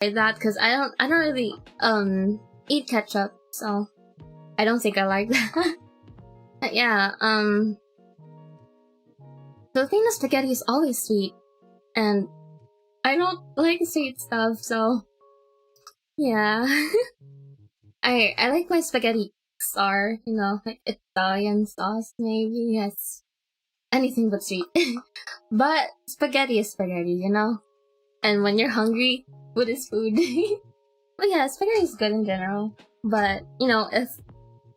try that because I don't really eat ketchup, so I don't think I like that. But yeah, Filipino spaghetti is always sweet, and I don't like sweet stuff, so yeah. I like my spaghetti star, you know, like Italian sauce maybe, yes. Anything but sweet. But spaghetti is spaghetti, you know? And when you're hungry, food is food. But yeah, spaghetti is good in general. But, you know, if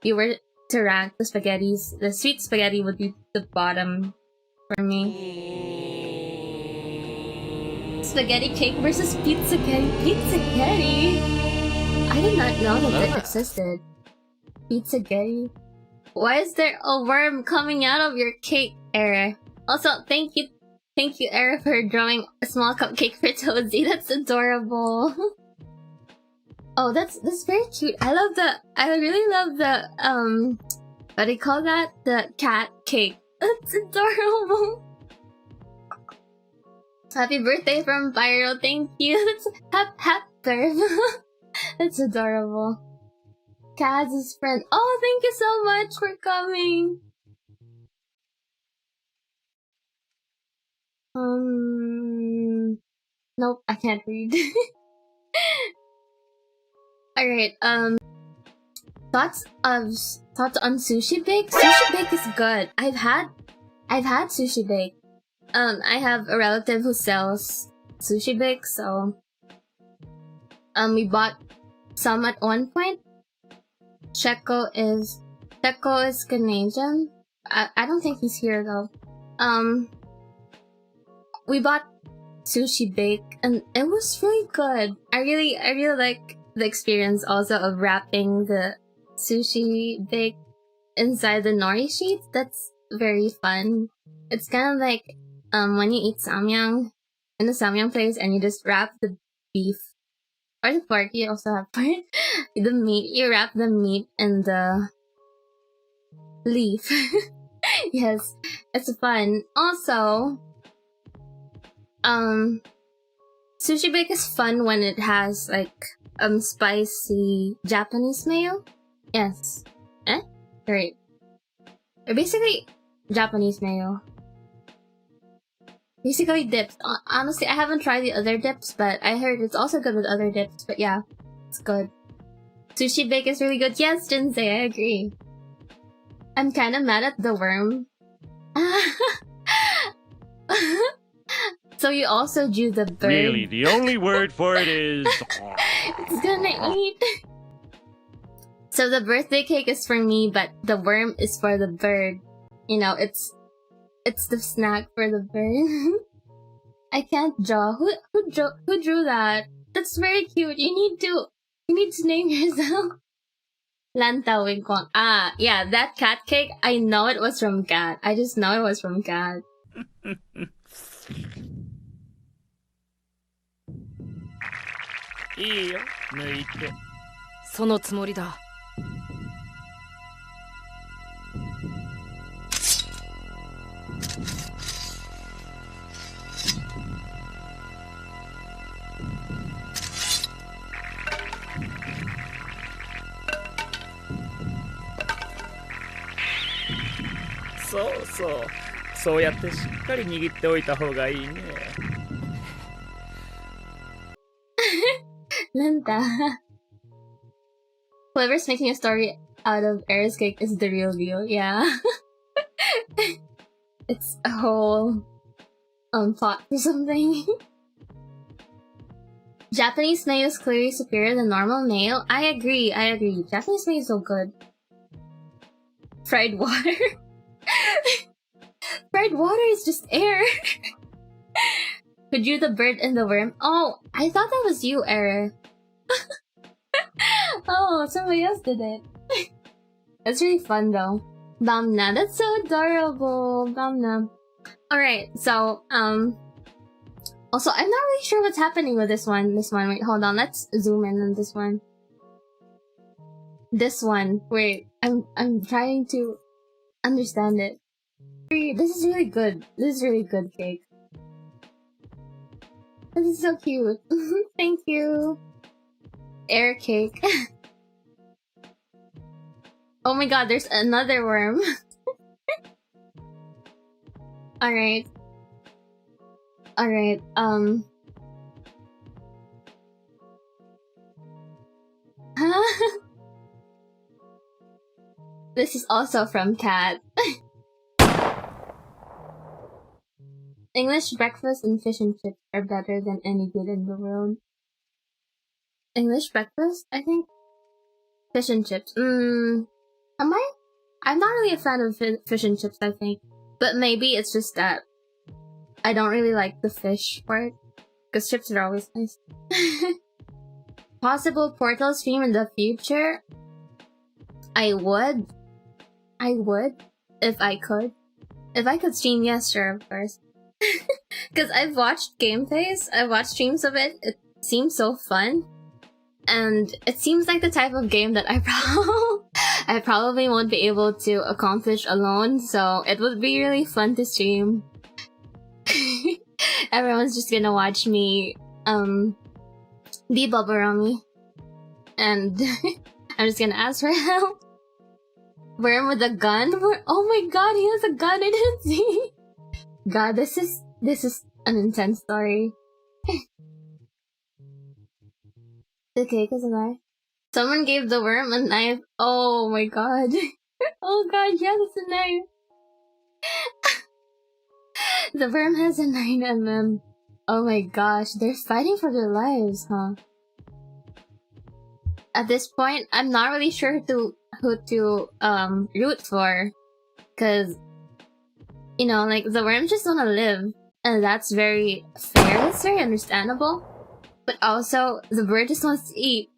you were to rank the spaghettis, the sweet spaghetti would be the bottom for me. Spaghetti cake versus pizza cake. Pizza cake? I did not know that it existed. Pizza cake? Why is there a worm coming out of your cake, Era? Also, thank you, Era, for drawing a small cupcake for Toadsie. That's adorable. Oh, that's very cute. I really love the, what do you call that? The cat cake. That's adorable. Happy birthday from Pyro, thank you. That's hap That's adorable. Kaz's friend. Oh, thank you so much for coming. Nope, I can't read. Alright, thoughts on sushi bake? Sushi bake is good. I've had sushi bake. I have a relative who sells sushi bake, so we bought some at one point. Ch.赤is Canadian. I don't think he's here though. We bought sushi bake and it was really good. I really like the experience also of wrapping the sushi bake inside the nori sheets. That's very fun. It's kind of like when you eat samyang in the samyang place and you just wrap the beef or the pork. You also have pork. The meat. You wrap the meat in the leaf. Yes, it's fun. Also, sushi bake is fun when it has like spicy Japanese mayo. Yes. Right. Or basically Japanese mayo. Basically dips. Honestly, I haven't tried the other dips, but I heard it's also good with other dips. But yeah, it's good. Sushi bake is really good. Yes, Jinsei, I agree. I'm kind of mad at the worm. So you also drew the bird. Really, the only word for it is... It's gonna eat. So the birthday cake is for me, but the worm is for the bird. You know, it's the snack for the bird. I can't draw. Who drew that? That's very cute. You need to name yourself. Lanta Wingkong. Ah, yeah, that cat cake. I know it was from Cat. I just know it was from Cat. いいよ、抜いて。そのつもりだ。そうそう。そうやってしっかり握っておいた方がいいね。Lanta. Whoever's making a story out of Era's cake is the real deal, yeah. It's a whole plot or something. Japanese mayo is clearly superior than normal mayo. I agree. Japanese mayo is so good. Fried water. Fried water is just air. Who drew the bird and the worm? Oh, I thought that was you, Era. Oh, somebody else did it. That's really fun though. Bamna, that's so adorable. Bamna. Alright, so, also, I'm not really sure what's happening with this one. Wait, hold on, let's zoom in on this one. This one, wait, I'm trying to understand it. This is really good. This is really good cake. This is so cute. Thank you. Air cake. Oh my god, there's another worm. Alright. Alright, This is also from Cat. English breakfast and fish and chips are better than any good in the world. English breakfast? I think fish and chips. Am I? I'm not really a fan of fish and chips, I think. But maybe it's just that I don't really like the fish part. Because chips are always nice. Possible Portal stream in the future? I would. If I could. If I could stream, yes, sure, of course. Because I've watched gameplays, I've watched streams of it, it seems so fun. And it seems like the type of game that I probably won't be able to accomplish alone, so it would be really fun to stream. Everyone's just gonna watch me, be Bubbarami. And I'm just gonna ask for help. Worm with a gun? Oh my god, he has a gun, I didn't see! God, this is an intense story. The cake is alive. Someone gave the worm a knife. Oh my god. Oh god, yeah, it's a knife. The worm has a 9mm. Oh my gosh, they're fighting for their lives, huh? At this point, I'm not really sure who to root for. Cause, you know, like, the worms just wanna live. And that's very fair, it's very understandable. But also, the bird just wants to eat.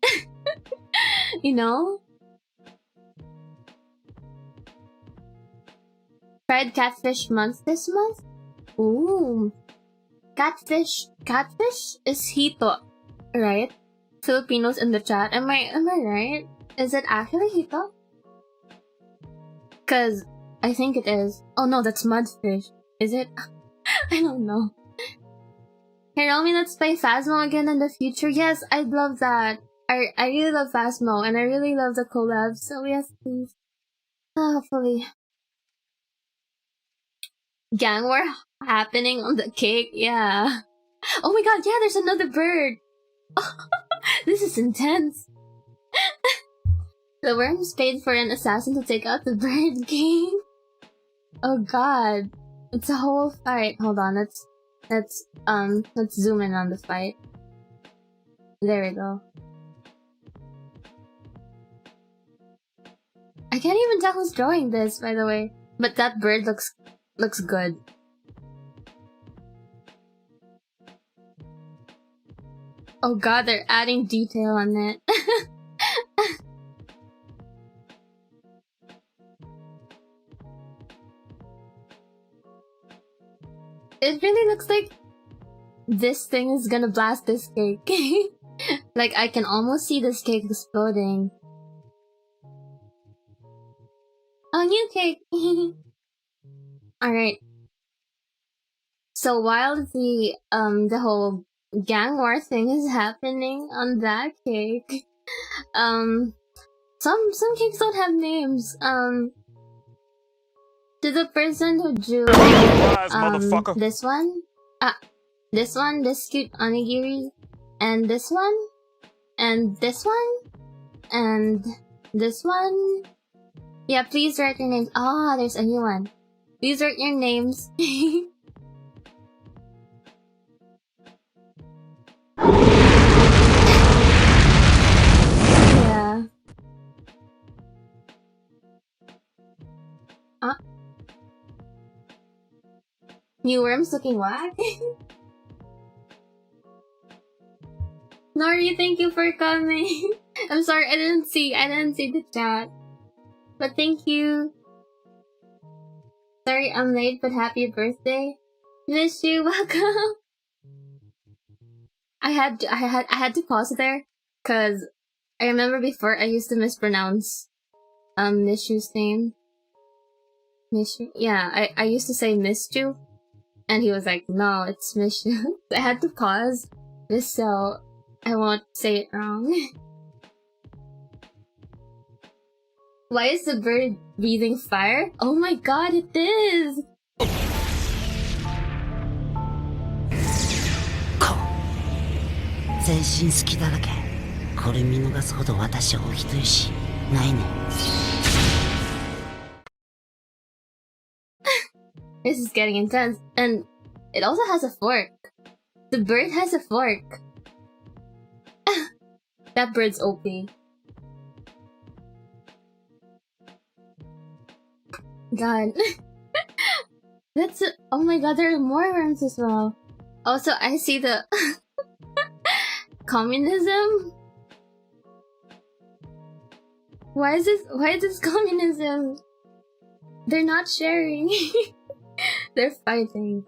You know? Fried catfish month this month? Ooh. Catfish is hito, right? Filipinos in the chat. Am I right? Is it actually hito? Cause I think it is. Oh no, that's mudfish. Is it? I don't know. Hiromi, let's play Phasmo again in the future. Yes, I'd love that. I really love Phasmo, and I really love the collabs, so yes, please. Hopefully. Gang war happening on the cake, yeah. Oh my god, yeah, there's another bird! This is intense. The worms paid for an assassin to take out the bird king. Oh god. It's a whole fight. Hold on, let's zoom in on the fight. There we go. I can't even tell who's drawing this, by the way. But that bird looks good. Oh god, they're adding detail on it. It really looks like this thing is gonna blast this cake. Like, I can almost see this cake exploding. Oh, new cake! Alright. So while the whole gang war thing is happening on that cake, some cakes don't have names. To the person who drew, this one, this cute onigiri, and this one, and this one, and this one. Yeah, please write your names. Ah, there's a new one. Please write your names. Yeah. New worms looking whack? Nori, thank you for coming. I'm sorry, I didn't see the chat. But thank you. Sorry I'm late, but happy birthday. Miss you, welcome. I had to pause there, cause I remember before I used to mispronounce Mishu's name. Mishu? Yeah, I used to say Mishu. And he was like, no, it's mission. I had to pause just so I won't say it wrong. Why is the bird breathing fire? Oh my god, it is! 全身好きだらけ。これ見逃すほど私はお人よしないね。This is getting intense. And it also has a fork. The bird has a fork. That bird's OP. God. That's oh my god, there are more worms as well. Also, I see the communism. Why is this communism? They're not sharing. They're fighting.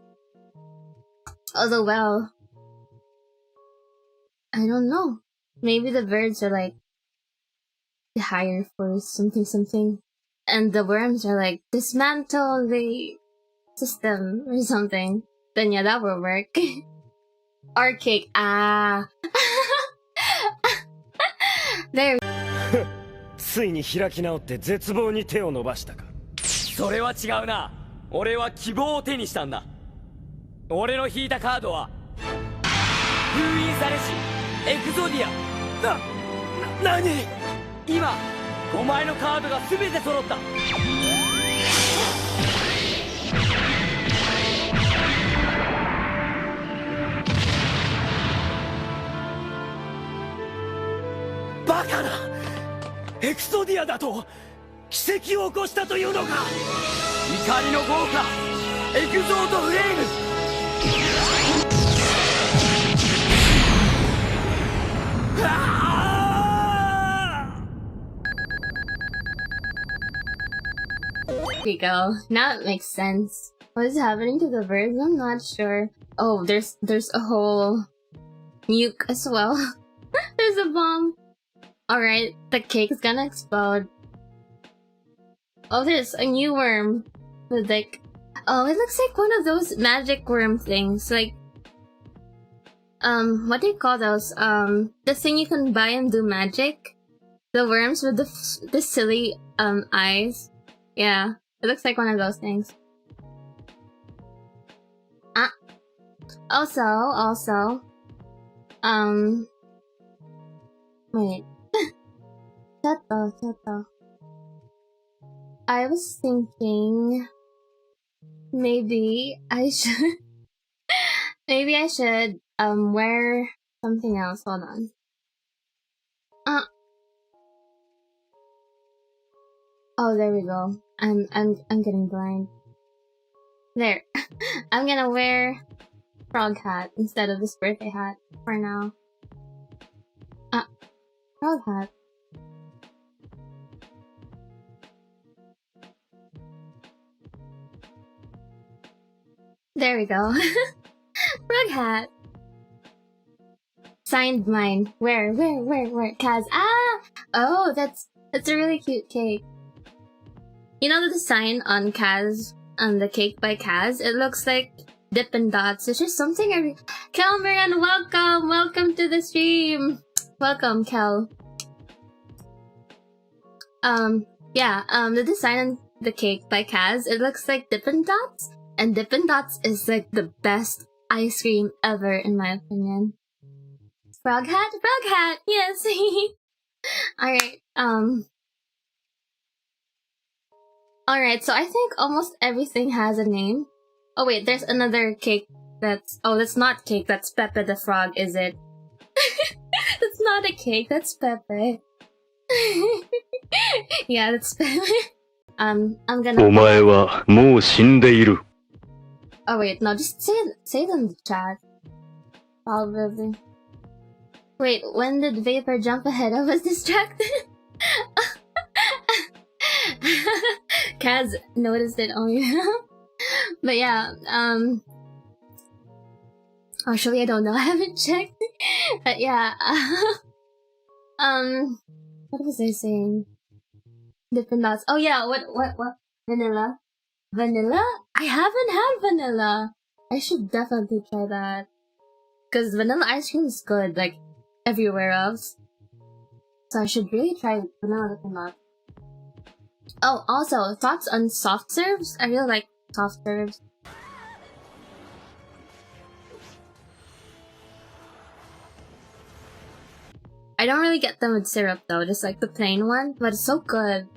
Although, well, I don't know. Maybe the birds are like the higher force, something. And the worms are like, dismantle the system or something. Then yeah, that will work. Our cake, There. ついに開き直って絶望に手を伸ばしたか。それは違うな。俺は希望を手にしたんだ。俺の引いたカードは封印されしエクゾディア。何？今お前のカードが全て揃った。バカな！エクソディアだと奇跡を起こしたというのか！怒りの豪華エクゾートフレーム。There we go. Now it makes sense. What is happening to the birds? I'm not sure. Oh, there's a whole nuke as well. There's a bomb. Alright, the cake is gonna explode. Oh, there's a new worm. With like, oh, it looks like one of those magic worm things. Like, what do you call those? The thing you can buy and do magic. The worms with the silly eyes. Yeah, it looks like one of those things. Also, wait. Ch.赤. I was thinking maybe I should wear something else. Hold on. Oh, there we go. I'm getting blind. There. I'm gonna wear frog hat instead of this birthday hat for now. Frog hat. There we go. Frog hat. Signed mine. Where? Kaz. Oh, that's a really cute cake. You know the design on Kaz, on the cake by Kaz? It looks like Dippin' Dots. It's just something Kelmeran, welcome to the stream. Welcome, Kel. The design on the cake by Kaz, it looks like Dippin' Dots. And Dippin' Dots is like the best ice cream ever, in my opinion. Frog hat, yes. Alright, Alright, so I think almost everything has a name. Oh wait, there's another cake that's not cake, that's Pepe the Frog, is it? That's not a cake, that's Pepe. Yeah, that's Pepe. I'm gonna... お前はもう死んでいる。 Oh wait, no, just say them in the chat. Probably. Wait, when did Vapor jump ahead? I was distracted. Kaz noticed it only now. But yeah, actually I don't know, I haven't checked. But yeah, what was I saying? Dippin' Dots. Oh yeah, what? Vanilla? Vanilla? I haven't had vanilla. I should definitely try that. Because vanilla ice cream is good, like, everywhere else. So I should really try vanilla coconut. Oh, also, thoughts on soft serves? I really like soft serves. I don't really get them with syrup though, just like the plain one, but it's so good.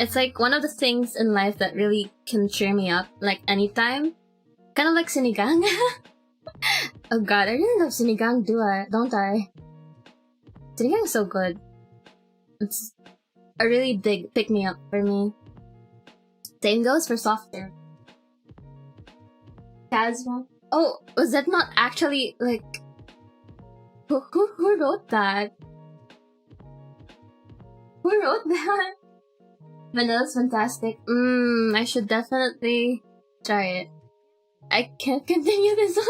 It's like one of the things in life that really can cheer me up, like anytime. Kind of like sinigang. Oh god, I really love sinigang, don't I? Sinigang is so good. It's a really big pick-me-up for me. Same goes for soft serve. Casual. Oh, was that not actually, like... Who wrote that? Who wrote that? Vanilla's fantastic. I should definitely try it. I can't continue this one.